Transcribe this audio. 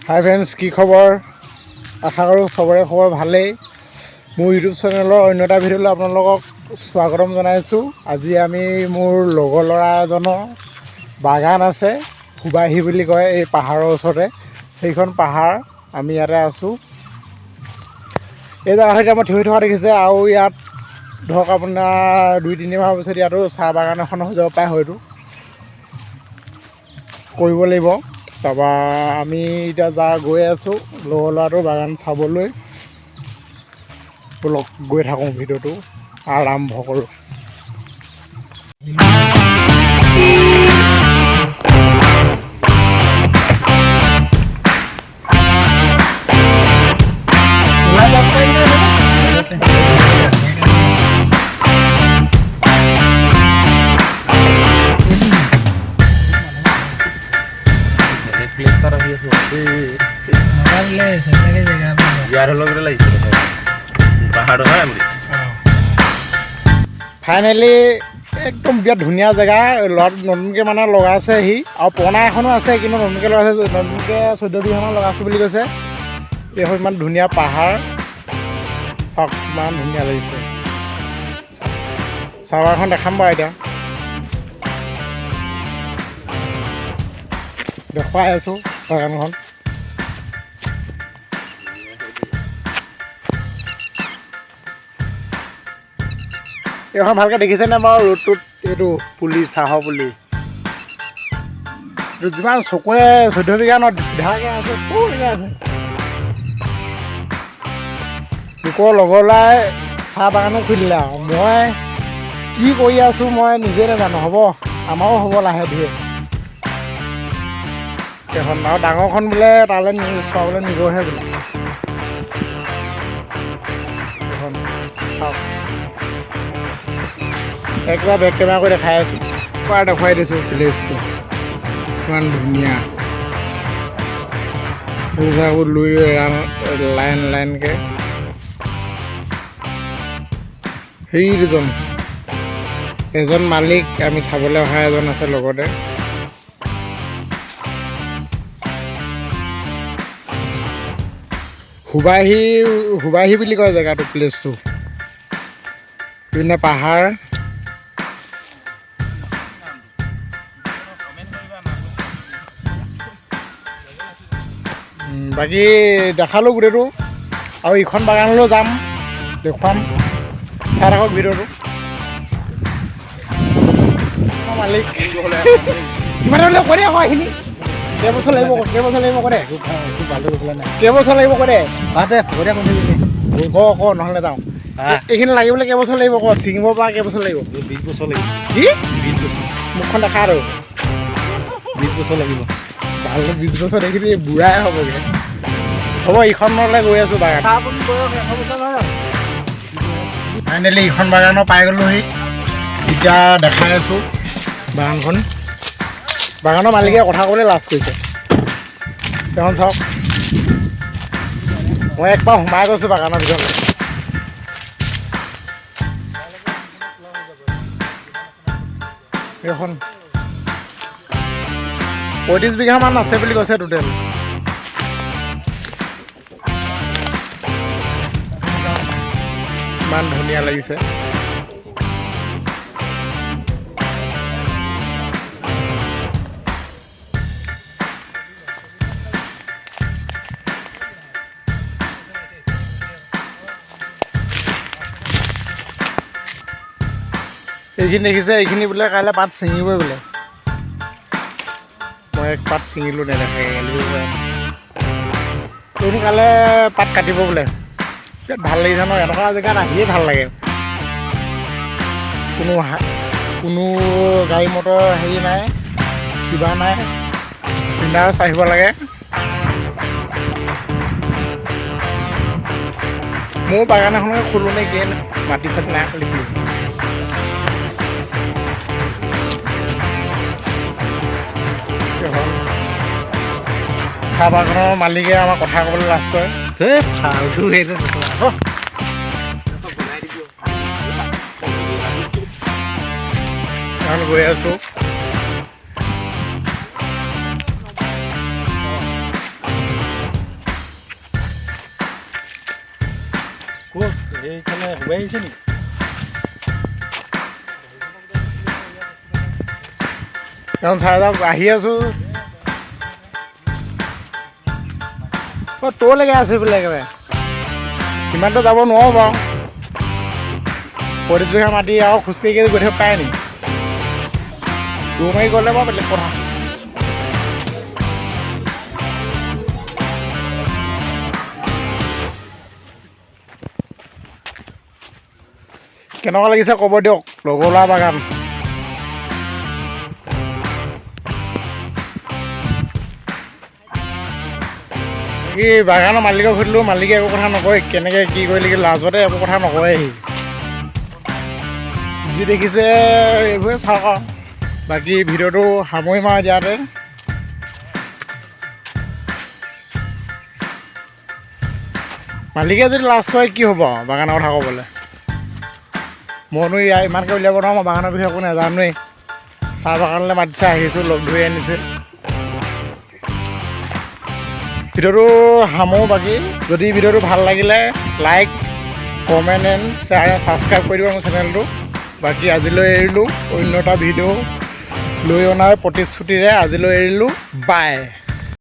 হাই friends, কি খবৰ? আশা কৰোঁ চবৰে খবৰ ভালেই। মোৰ ইউটিউব চেনেলৰ অন্য এটা ভিডিঅ'লৈ আপোনালোকক স্বাগতম জনাইছোঁ। আজি আমি মোৰ লগৰ ল'ৰা এজনৰ বাগান আছে, সুবাহি বুলি কয়, এই পাহাৰৰ ওচৰতে। সেইখন পাহাৰ, আমি ইয়াতে আছোঁ। এই জেগাখিনিতে মই থিয় থকা দেখিছে, আৰু ইয়াত ধৰক আপোনাৰ 2-3 মাহৰ পিছত ইয়াতো চাহ বাগান এখন হৈ যাব পাৰে, হয়তো কৰিব লাগিব। তাৰপৰা আমি এতিয়া গৈ আছোঁ লগৰ ল'ৰাটোৰ বাগান চাবলৈ। বলক গৈ থাকোঁ, ভিডিঅ'টো আৰম্ভ কৰোঁ। ফাইনেলি একদম বিৰাট ধুনীয়া জেগা। নতুনকৈ মানে লগাইছে সি, আৰু পুৰণা এখনো আছে, কিন্তু নতুনকৈ লগাইছে। নতুনকৈ 14 বিঘামান লগাইছোঁ বুলি কৈছে। এইখন ইমান ধুনীয়া পাহাৰ, চাওক ইমান ধুনীয়া লাগিছে। চাহ বাগানখন দেখাম বাৰু এতিয়া, দেখুৱাই আছোঁ বাগানখন। এইখন ভালকৈ দেখিছেনে বাৰু? ৰোডটোত এইটো পুলি, চাহৰ পুলি, যিমান চকুৰে 14 বিঘা চিধাকৈ আছে, সৰুকৈ আছে। লোকৰ লগৰ ল'ৰাই চাহ বাগানো খুলিলে, আৰু মই কি কৰি আছোঁ মই নিজে নাজানো। হ'ব, আমাৰো হ'ব লাহে ধীৰে। সেইখন আৰু ডাঙৰখন বোলে তালৈ চোৱাবলৈ নিবহে বোলে। সেইখন চাওক, একবাৰ বেক কেমেৰা কৰি দেখাই আছোঁ, একবাৰ দেখুৱাই দিছোঁ প্লেচটো ইমান ধুনীয়া। পইচাবোৰ লৈ লাইন লাইনকৈ। সেই এজন মালিক, আমি চাবলৈ অহা এজন আছে লগতে। সুবাহি বুলি কয় জেগাটো, প্লেচটো। বিভিন্ন পাহাৰ, বাকী দেখালোঁ গোটেইটো, আৰু ইখন বাগানলৈও যাম, দেখুৱাম। চাই থাকক ভিডিঅ'টো। মালিক কিমান কৈ দে আকৌ এইখিনি। কেইবছৰ লাগিব কৈ দে, কেইবছৰ লাগিব কৈ দে, ক নহ'লে যাওঁ। এইখিনি লাগিবলৈ কেইবছৰ লাগিব ক? ছিঙিব পৰা কেইবছৰ লাগিব? 20 বছৰ লাগিব। কি 20 বছৰ? মুখখন দেখা আৰু 20 বছৰ লাগিব। ভালকৈ 20 বছৰ দেখিলে বুঢ়াই হ'বগৈ। হ'ব, ইখনলৈ গৈ আছোঁ বাগান। ফাইনেলি ইখন বাগানৰ পাই গ'লোহি। এতিয়া দেখাই আছোঁ বাগানখন। বাগানৰ মালিকে কথা ক'বলৈ লাজ কৰিছে। সেইখন চাওক, মই একবাৰ সোমাই গৈছোঁ বাগানৰ ভিতৰলৈ। এইখন 35 বিঘামান আছে বুলি কৈছে টোটেল। ইমান ধুনীয়া লাগিছে। এইখিনি দেখিছে, এইখিনি বোলে কাইলৈ পাত ছিঙিবই বোলে। মই এক পাত ছিঙিলোঁ নেদেখাকৈ, এইখিনি কাইলৈ পাত কাটিব বোলে। ভাল লাগিছে ন? এনেকুৱা জেগাত আহিয়ে ভাল লাগে। কোনো গাড়ী মটৰ হেৰি নাই, কিবা নাই, বিন্দাছ আহিব লাগে। মোৰ বাগান এখনকে খোলোঁ নে কি, মাটি চাটি নাই খালি খুলিম। চাহ বাগানৰ মালিকে আমাৰ কথা ক'বলৈ লাজ কৰে। এখন গৈ আছোঁ এইফালে হৈ আহিছে নেকি? এখন চাই যাওক, আহি আছোঁ। তোলৈকে আছে বোলে একেবাৰে, সিমানটো যাব নোৱাৰোঁ বাৰু। 35 বিঘা মাটি আৰু খোজকাঢ়ি গৈ থাকিব পাৰে নেকি? দৌৰ মাৰি গ'লে বাৰু বেলেগ কথা। কেনেকুৱা লাগিছে ক'ব দিয়ক লগলা বাগান। এই বাগানৰ মালিকক সুধিলোঁ, মালিকে একো কথা নকয়। কেনেকৈ কি কৰিলে লাজতে একো কথা নকয়। যি দেখিছে এইবোৰে চাওক আৰু। বাকী ভিডিঅ'টো সামৰিম আৰু ইয়াতে। মালিকে যদি লাজ কৰে কি হ'ব আৰু বাগানৰ কথা ক'বলৈ। মইনো ইয়াৰ ইমানকৈ উলিয়াব নোৱাৰোঁ, মই বাগানৰ বিষয়ে একো নাজানোৱেই। চাহ বাগানলৈ মাতিছে, আহিছোঁ, লগ ধৰি আনিছে। ভিডিঅ'টো সামৰোঁ। বাকী যদি ভিডিঅ'টো ভাল লাগিলে like, comment and share, subscribe কৰি দিব মোৰ চেনেলটো। বাকী আজিলৈ এৰিলোঁ, অন্য এটা ভিডিঅ' লৈ অনাৰ প্ৰতিশ্ৰুতিৰে আজিলৈ এৰিলোঁ। বাই।